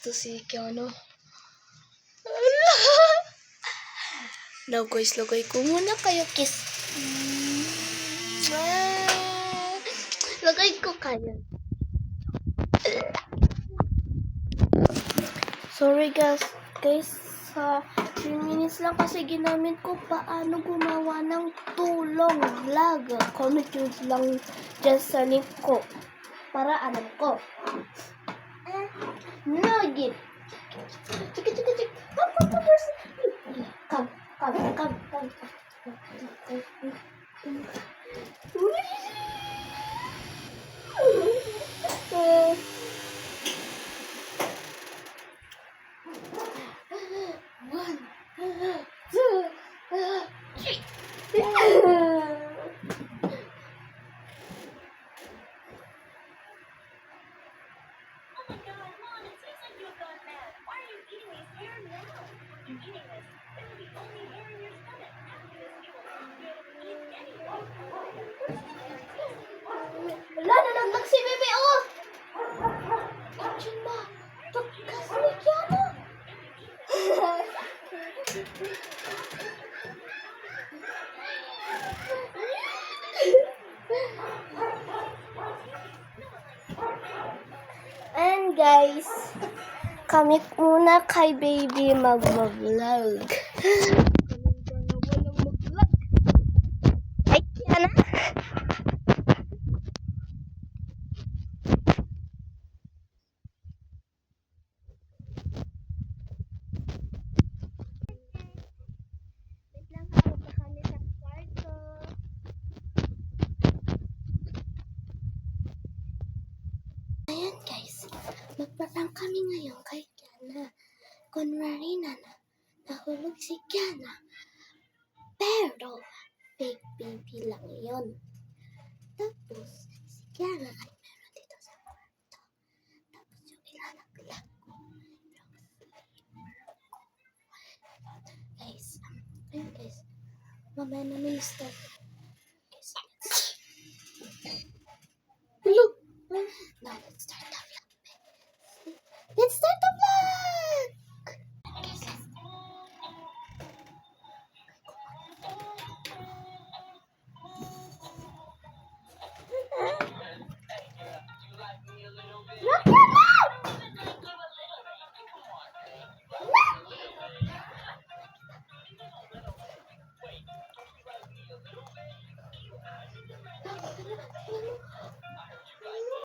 to si Keanu. Now guys, lagay ko muna kayo kiss. Lagay ko kayo. Sorry guys, sa 3 minutes lang kasi ginamit ko paano gumawa ng tulong vlog. Comment yun lang dyan sa link ko para alam ko. Nugget. Chik. Come. One, two, three. Wala na naglag si Bebe, oh! Action ba? Pagkas ni Kiana! And guys, kami muna kay Baby mag-vlog. Ay, Kiana! Ayan guys, magpaprank kami ngayon kay Kiana. Kunwari na nahulog si Kiana. Pero, fake baby lang yun. Tapos, si Kiana ay meron dito sa kwarto. Tapos yung ilalaglag ko. Guys, ayun guys. Mamaya namin start. Guys, let's... Hello! Now let's start.